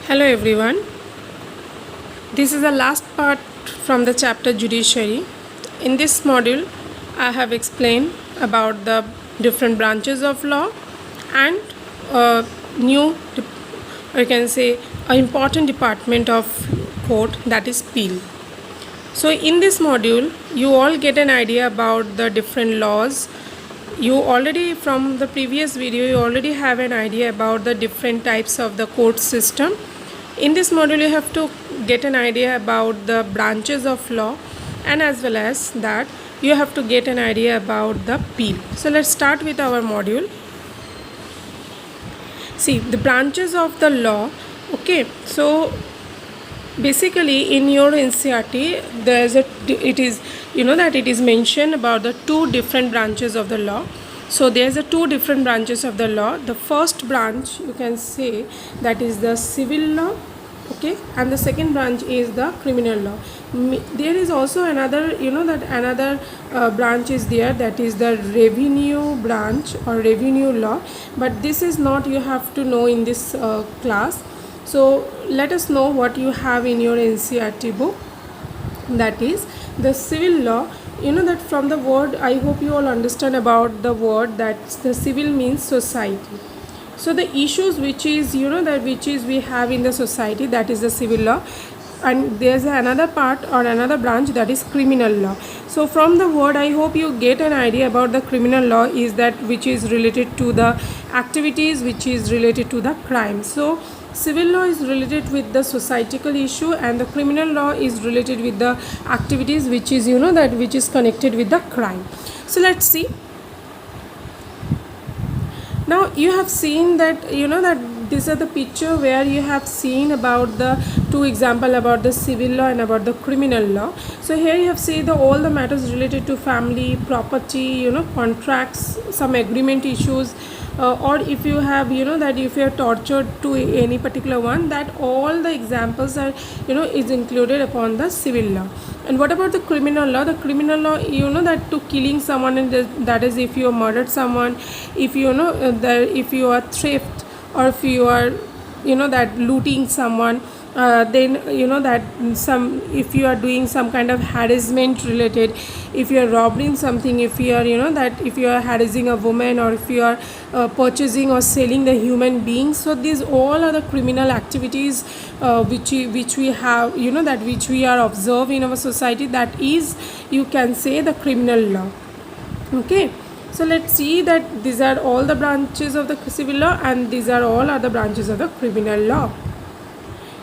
Hello everyone. This is the last part from the chapter Judiciary. In this module, I have explained about the different branches of law and a new, you can say, an important department of court, that is appeal. So in this module, you all get an idea about the different laws. You already, from the previous video, you already have an idea about the different types of the court system. In this module, you have to get an idea about the branches of law, and as well as that you have to get an idea about the appeal. So let's start with our module. See the branches of the law. Okay, so basically in your NCERT there's it is mentioned about the two different branches of the law. So there's a two different branches of the law. The first branch, you can say, that is the civil law, okay, and the second branch is the criminal law. There is also another, another branch is there, that is the revenue branch or revenue law, but this is not you have to know in this class. So let us know what you have in your NCERT book. That is the civil law. That from the word, I hope you all understand about the word that the civil means society. So the issues which is we have in the society, that is the civil law. And there's another part or another branch, that is criminal law. So from the word, I hope you get an idea about the criminal law is that which is related to the activities which is related to the crime. So civil law is related with the societal issue, and the criminal law is related with the activities which is which is connected with the crime. So let's see. Now you have seen that that these are the picture where you have seen about the two example about the civil law and about the criminal law. So here you have seen all the matters related to family, property, contracts, some agreement issues, or if you have that if you are tortured to any particular one, that all the examples are is included upon the civil law. And what about the criminal law? The criminal law, that to killing someone, and that is if you murdered someone, if if you are theft, or if you are that looting someone, then that some, if you are doing some kind of harassment related, if you are robbing something, if you are that if you are harassing a woman, or if you are purchasing or selling the human beings. So these all are the criminal activities which we have that which we are observed in our society, that is, you can say, the criminal law. Okay, so let's see that these are all the branches of the civil law, and these are all other branches of the criminal law.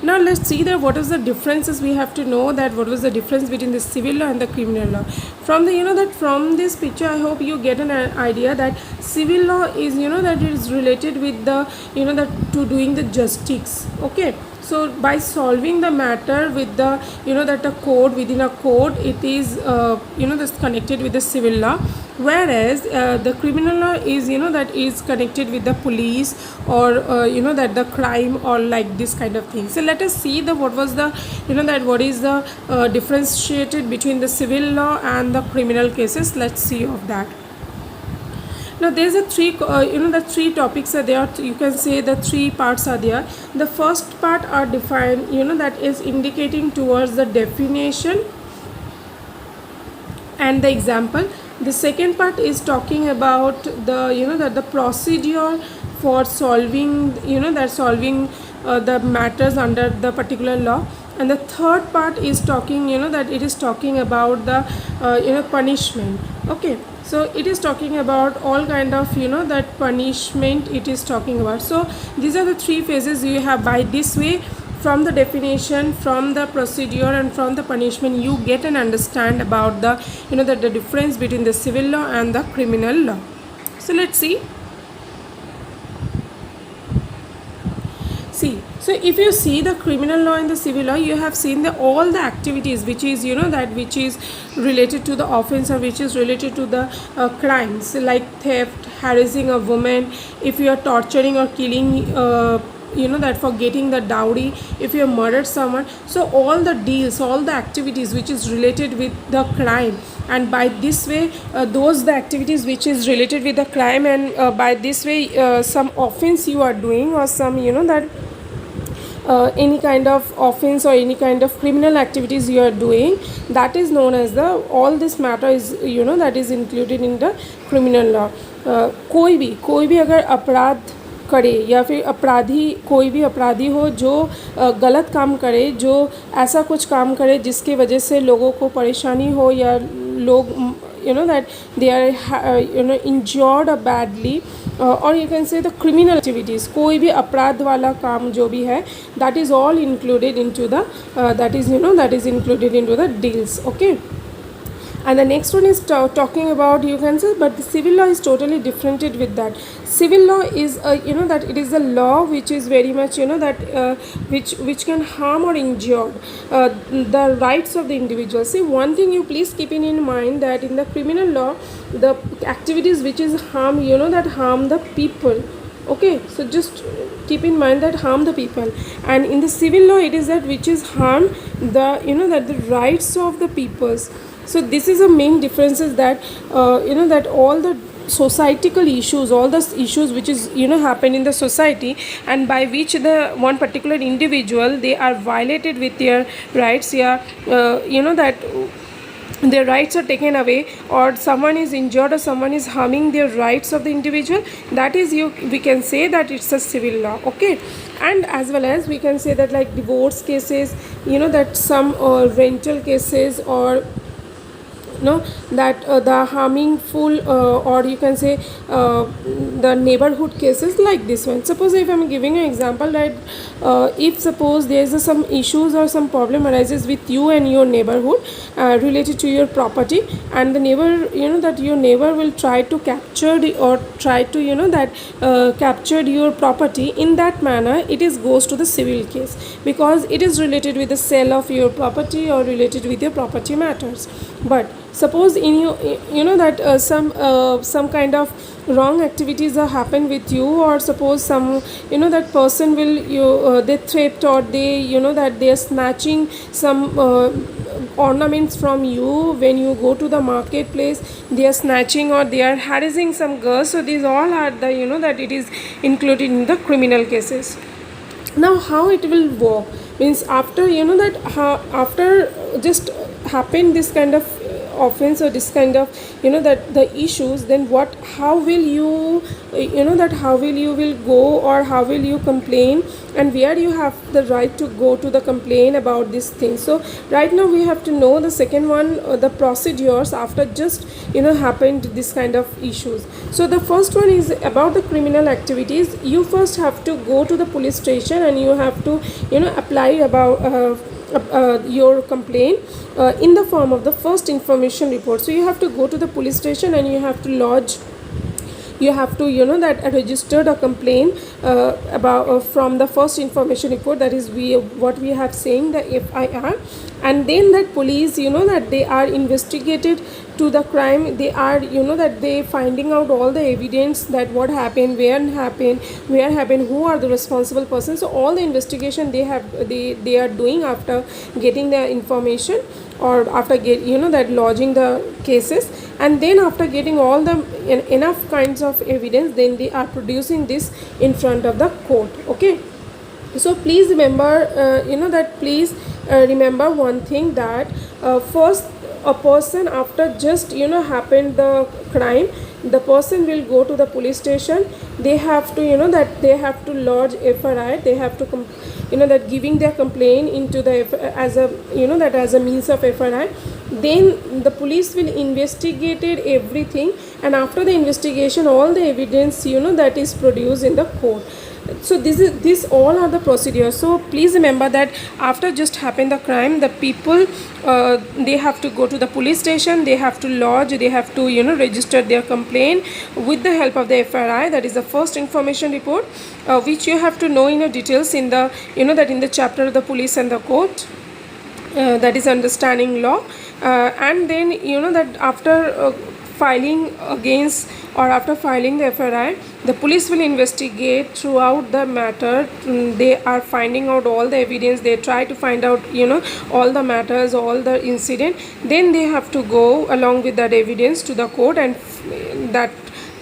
Now let's see that what is the differences. We have to know that what was the difference between the civil law and the criminal law. From the that from this picture, I hope you get an idea that civil law is that it is related with the that to doing the justice. Okay, so by solving the matter with the that a code within a code, it is that's connected with the civil law, whereas the criminal law is that is connected with the police, or that the crime, or like this kind of thing. So let us see the what was the that what is the differentiated between the civil law and the criminal cases. Let's see of that. Now there's a three the three topics are there. You can say the three parts are there. The first part are defined that is indicating towards the definition and the example. The second part is talking about the that the procedure for solving that solving the matters under the particular law. And the third part is talking that it is talking about the punishment. Okay, so it is talking about all kind of that punishment it is talking about. So these are the three phases you have. By this way, from the definition, from the procedure, and from the punishment, you get and understand about the that the difference between the civil law and the criminal law. So let's see. So if you see the criminal law and the civil law, you have seen all the activities which is that which is related to the offense, or which is related to the crimes, like theft, harassing a woman, if you are torturing or killing that for getting the dowry, if you have murdered someone. So all the deals, all the activities which is related with the crime, and by this way those the activities which is related with the crime, and by this way some offense you are doing, or some that any kind of offense or any kind of criminal activities you are doing, that is known as the, all this matter is, that is included in the criminal law. कोई भी अगर अपराध करे या फिर अपराधी, कोई भी अपराधी हो जो गलत काम करे, जो ऐसा कुछ काम करे जिसकी वजह से लोगों को परेशानी हो या लोग that they are injured or badly, or you can say the criminal activities, कोई भी अपराध वाला काम जो भी है, that is all included into the that is included into the deals. Okay. And the next one is talking about, you can say, but the civil law is totally different with that. Civil law is that it is a law which is very much that which can harm or injure the rights of the individual. See, one thing you please keep in mind, that in the criminal law, the activities which is harm, that harm the people. Okay, so just keep in mind that harm the people. And in the civil law, it is that which is harm the that the rights of the peoples. So this is the main differences, that that all the societal issues, all the issues which is happen in the society, and by which the one particular individual, they are violated with their rights, yeah, that their rights are taken away, or someone is injured, or someone is harming their rights of the individual, that is we can say that it's a civil law. Okay. And as well as we can say that like divorce cases, that some rental cases, or that the harmful or you can say the neighborhood cases, like this one. Suppose if I'm giving an example, that if suppose there is some issues or some problem arises with you and your neighborhood related to your property, and the neighbor, that your neighbor will try to capture or try to that captured your property, in that manner it is goes to the civil case, because it is related with the sale of your property or related with your property matters. But suppose in you that some kind of wrong activities are happen with you, or suppose some that person will they theft, or they that they are snatching some ornaments from you when you go to the marketplace, they are snatching or they are harassing some girls. So these all are the that it is included in the criminal cases. Now how it will work means, after that after just happen this kind of offense or this kind of that the issues, then how will you that how will you will go, or how will you complain, and where you have the right to go to the complain about this thing. So right now we have to know the second one, the procedures after just happened this kind of issues. So the first one is about the criminal activities. You first have to go to the police station, and you have to apply about your complaint in the form of the first information report. So you have to go to the police station, and you have to lodge, you have to that registered a complaint about from the first information report, that is what we have saying, the FIR. And then that police that they are investigated to the crime, they are that they finding out all the evidence, that what happened, where happened, who are the responsible persons. So all the investigation they are doing after getting the information, or after that lodging the cases, and then after getting all the enough kinds of evidence, then they are producing this in front of the court. Okay. So please remember that please remember one thing, that first a person, after just happened the crime, the person will go to the police station. They have to that they have to lodge FIR. They have to that giving their complaint into the as a that as a means of FIR. Then the police will investigate everything, and after the investigation, all the evidence that is produced in the court. So this all are the procedures. So please remember that after just happened the crime, the people they have to go to the police station, they have to lodge, they have to register their complaint with the help of the FIR, that is the first information report, which you have to know in details in the that in the chapter of the police and the court, that is understanding law. And then that after filing against, or after filing the FIR, the police will investigate throughout the matter. They are finding out all the evidence, they try to find out all the matters, all the incident. Then they have to go along with that evidence to the court, and that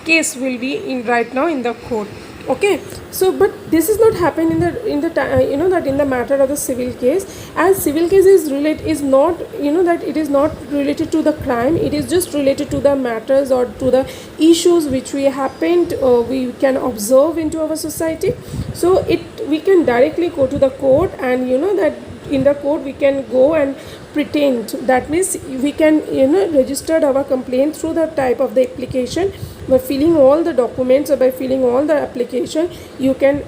case will be in right now in the court. Okay, so but this is not happen in the that in the matter of the civil case, as civil case is not that it is not related to the crime, it is just related to the matters or to the issues which we happened we can observe into our society. So it we can directly go to the court, and that in the court we can go and pretend, that means we can register our complaint through the type of the application. By filling all the documents or by filling all the application, you can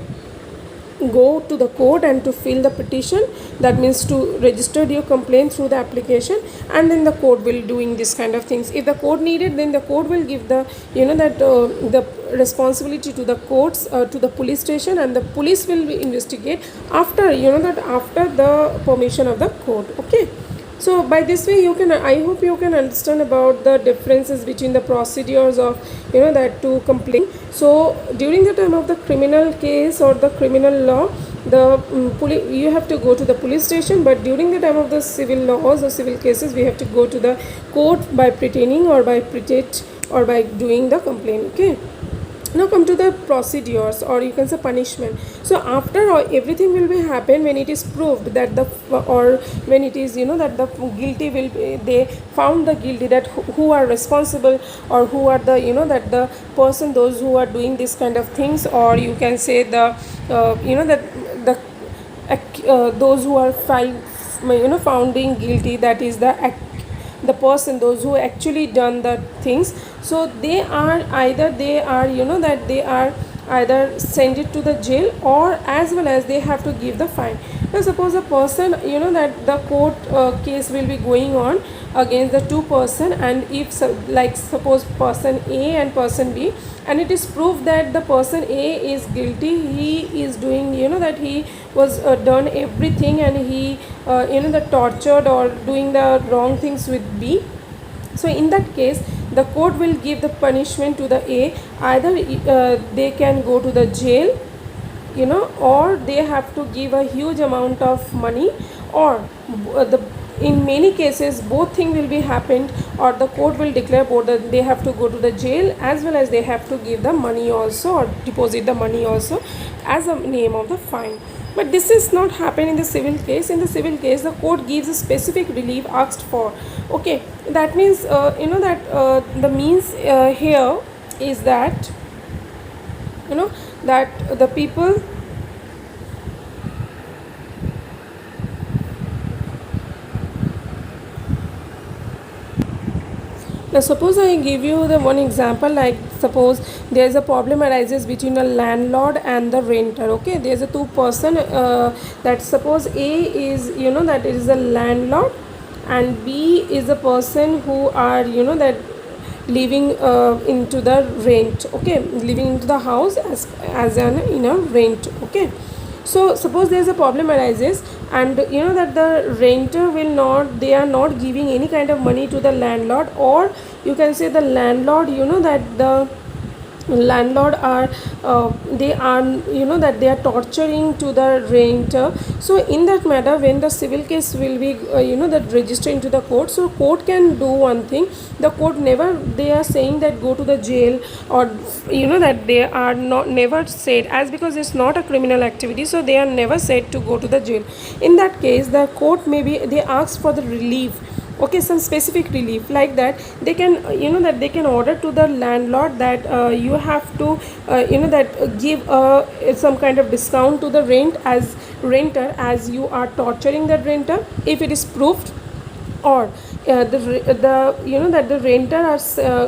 go to the court and to fill the petition, that means to register your complaint through the application, and then the court will doing this kind of things. If the court needed, then the court will give the the responsibility to the courts, to the police station, and the police will investigate after after the permission of the court. Okay, so by this way you can, I hope you can understand about the differences between the procedures of that to complain. So during the time of the criminal case or the criminal law, the you have to go to the police station, but during the time of the civil laws or civil cases, we have to go to the court by pretending or by pretend or by doing the complaint. Okay, now come to the procedures, or you can say punishment. So after everything will be happen, when it is proved that the or when it is that the guilty will be, they found the guilty, that who are responsible, or who are the that the person, those who are doing this kind of things, or you can say the that the those who are founding guilty, that is the person, those who actually done the things. So they are either they are that they are either send it to the jail, or as well as they have to give the fine. Now suppose a person that the court case will be going on against the two person, and if like suppose person A and person B, and it is proved that the person A is guilty, he is doing that he was done everything, and he the tortured or doing the wrong things with B. So in that case, the court will give the punishment to the A. Either they can go to the jail, or they have to give a huge amount of money, or the in many cases both thing will be happened, or the court will declare both that they have to go to the jail, as well as they have to give the money also, or deposit the money also as a name of the fine. But this is not happen in the civil case. In the civil case, the court gives a specific relief asked for. Okay, that means that the means here is that that the people now suppose I give you the one example, like suppose there is a problem arises between a landlord and the renter. Okay, there is a two person that suppose A is that it is a landlord, and B is a person who are that living into the rent. Okay, living into the house as an rent. Okay, so suppose there is a problem arises, and that the renter will not, they are not giving any kind of money to the landlord, or you can say the landlord that the landlord are they are that they are torturing to the renter. So in that matter, when the civil case will be that register into the court, so court can do one thing. The court never, they are saying that go to the jail, or that they are not never said, as because it's not a criminal activity, so they are never said to go to the jail. In that case, the court maybe they ask for the relief. Okay, some specific relief, like that they can that they can order to the landlord that you have to that give some kind of discount to the renter, as you are torturing that renter, if it is proved. Or the that the renter are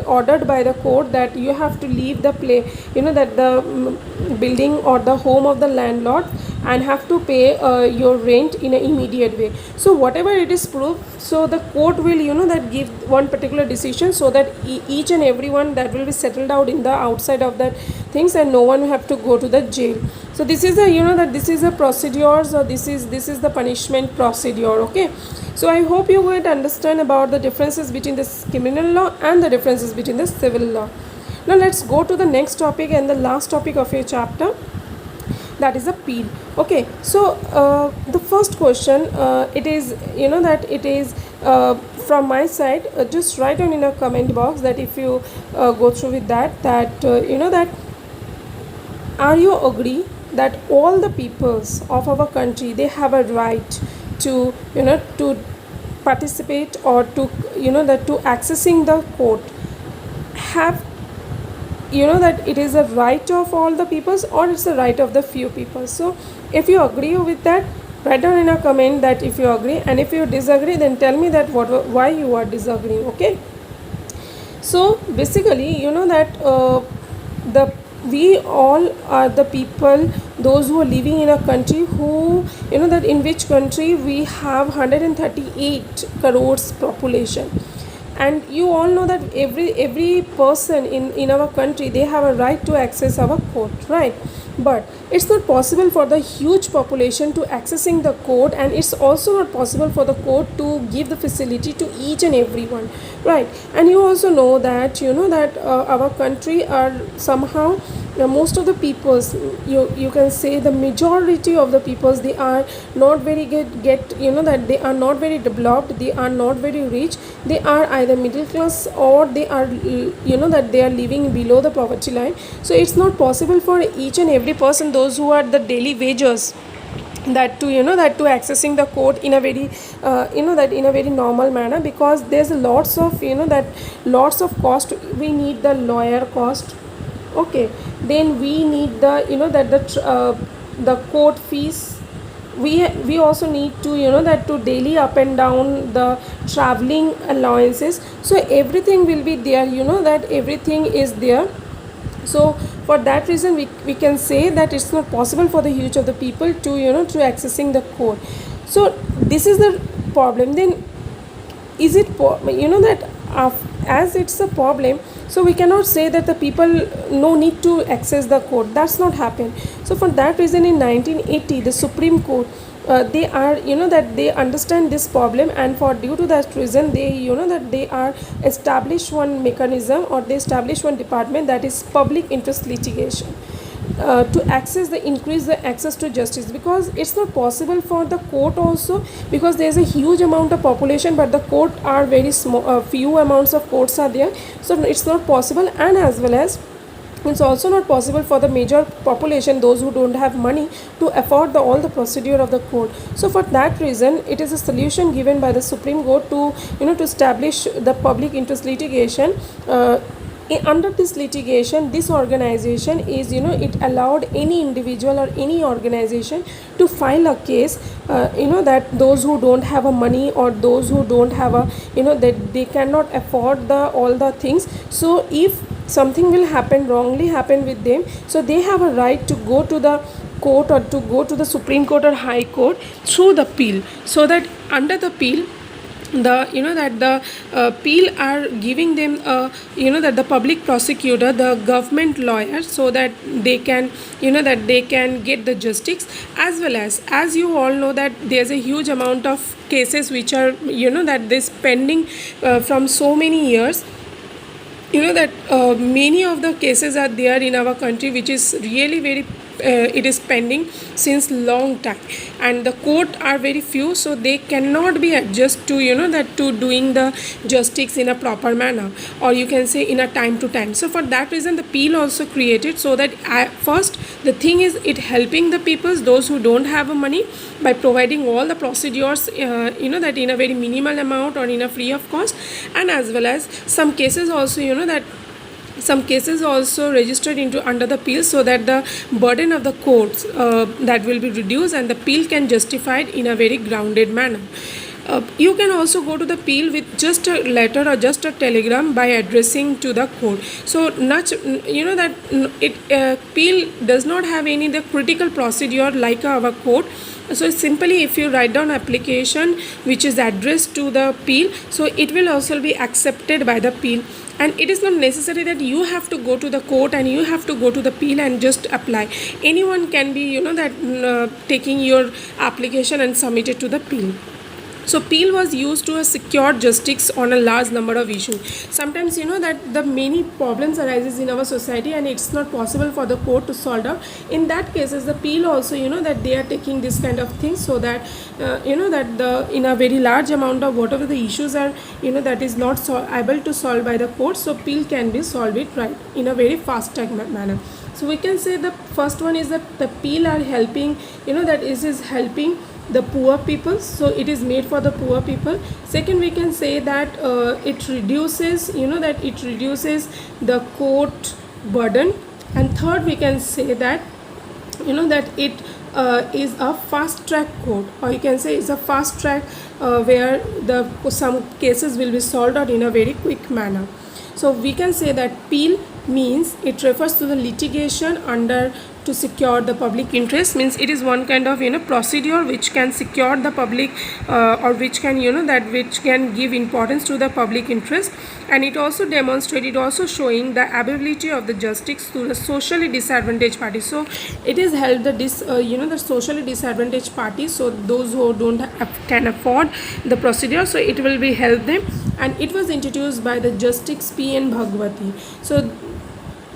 ordered by the court that you have to leave the play that the building or the home of the landlord, and have to pay your rent in an immediate way. So whatever it is proved, so the court will that give one particular decision, so that each and everyone that will be settled out in the outside of that things, and no one will have to go to the jail. So this is a that this is a procedure, so this is the punishment procedure. Okay, so I hope you will understand about the differences between the criminal law and the differences between the civil law. Now let's go to the next topic and the last topic of your chapter, that is appeal. Okay, so the first question it is that it is from my side. Just write down in a comment box that if you go through with that that that are you agree that all the peoples of our country, they have a right to, to participate, or to, that to accessing the court, have, that it is a right of all the peoples, or it's a right of the few people? So if you agree with that, write down in a comment that if you agree, and if you disagree, then tell me that why you are disagreeing. Okay. So basically, that the we all are the people, those who are living in a country who, that in which country we have 138 crores population. And you all know that every person in our country, they have a right to access our court, right? But it's not possible for the huge population to accessing the court, and it's also not possible for the court to give the facility to each and everyone, right? And you also know that, that our country are somehow, most of the peoples, you can say the majority of the peoples, they are not very get, that they are not very developed, they are not very rich, they are either middle class, or they are, that they are living below the poverty line. So it's not possible for each and every person, those who are the daily wagers, that to, that to accessing the court in a very, that in a very normal manner, because there's lots of, that lots of cost. We need the lawyer cost. Okay. Then we need the, that the court fees. We also need to, that to daily up and down the traveling allowances. So everything will be there, that everything is there. So for that reason, we can say that it's not possible for the huge of the people to, to accessing the court. So this is the problem. Then is it that as it's a problem, so we cannot say that the people no need to access the court. That's not happen. So for that reason, in 1980, the Supreme Court, they are, that they understand this problem, and for due to that reason, they, that they are establish one mechanism, or they establish one department, that is public interest litigation, to access the increase the access to justice. Because it's not possible for the court also, because there's a huge amount of population, but the court are very small, few amounts of courts are there, so it's not possible. And as well as it's also not possible for the major population, those who don't have money to afford all the procedure of the court. So for that reason, it is a solution given by the Supreme Court to, to establish the public interest litigation. Under this litigation, this organization is, it allowed any individual or any organization to file a case, that those who don't have a money, or those who don't have a, that they cannot afford the all the things. So if something will happen, wrongly happen with them, so they have a right to go to the court, or to go to the Supreme Court or High Court through the appeal. So that under the appeal, the, that the appeal are giving them, that the public prosecutor, the government lawyer, so that they can, that they can get the justice. As well as you all know that there's a huge amount of cases which are, that this pending from so many years. That many of the cases are there in our country, which is really very, it is pending since long time, and the court are very few, so they cannot be adjust to, that to doing the justice in a proper manner, or you can say in a time to time. So for that reason, the appeal also created, so that first the thing is, it helping the peoples, those who don't have money, by providing all the procedures, that in a very minimal amount, or in a free of cost. And as well as some cases also, that some cases also registered into under the appeal, so that the burden of the courts, that will be reduced, and the appeal can justified in a very grounded manner. You can also go to the appeal with just a letter or just a telegram by addressing to the court. So that it appeal does not have any the critical procedure like our court. So simply, if you write down application which is addressed to the appeal, so it will also be accepted by the appeal. And it is not necessary that you have to go to the court and you have to go to the appeal and just apply. Anyone can be, taking your application and submit it to the appeal. So appeal was used to secure justice on a large number of issues. Sometimes that the many problems arises in our society, and it's not possible for the court to solve out. In that cases, the appeal also, that they are taking this kind of things, so that that the in a very large amount of whatever the issues are, that is not able to solve by the court, so appeal can be solved it right in a very fast manner. So we can say the first one is that the peel are helping, that is helping the poor people, so it is made for the poor people. Second, we can say that it reduces, that it reduces the court burden. And third, we can say that that it is a fast track court, or you can say it's a fast track where the some cases will be solved out in a very quick manner. So we can say that peel means it refers to the litigation under to secure the public interest, means it is one kind of procedure which can secure the public or which can that which can give importance to the public interest. And it also demonstrates, it also showing the ability of the justice to the socially disadvantaged parties. So it is held the the socially disadvantaged parties, so those who can afford the procedure, so it will be help them. And it was introduced by the Justice P.N. Bhagwati. So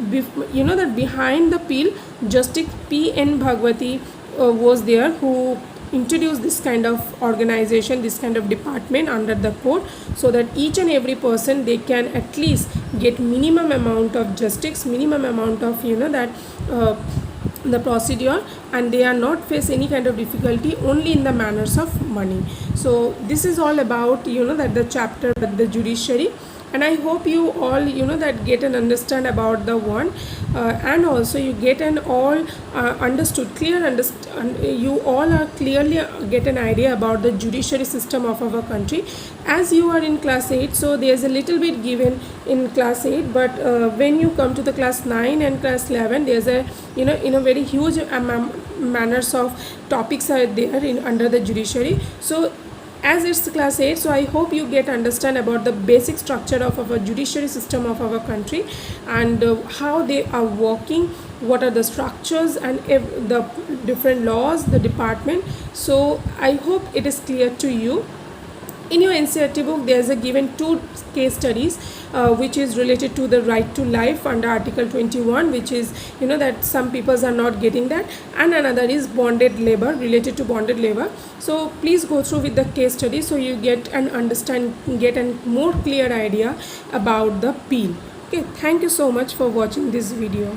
that behind the peel, Justice P.N. Bhagwati was there, who introduced this kind of organization, this kind of department under the court, so that each and every person, they can at least get minimum amount of justice, minimum amount of that the procedure, and they are not face any kind of difficulty only in the manners of money. So this is all about that the chapter with the judiciary. And I hope you all that get an understand about the one, and also you get an all understood clear understand, you all are clearly get an idea about the judiciary system of our country. As you are in class 8, so there's a little bit given in class 8, but when you come to the class 9 and class 11, there's a in a very huge manners of topics are there in under the judiciary. So as it's class 8, so I hope you get understand about the basic structure of our judiciary system of our country, and how they are working, what are the structures, and the different laws, the department. So I hope it is clear to you. In your NCERT book, there is a given 2 case studies which is related to the right to life under Article 21, which is that some people are not getting that, and another is bonded labor, related to bonded labor. So please go through with the case study, so you get and understand, get a more clear idea about the peel. Okay, thank you so much for watching this video.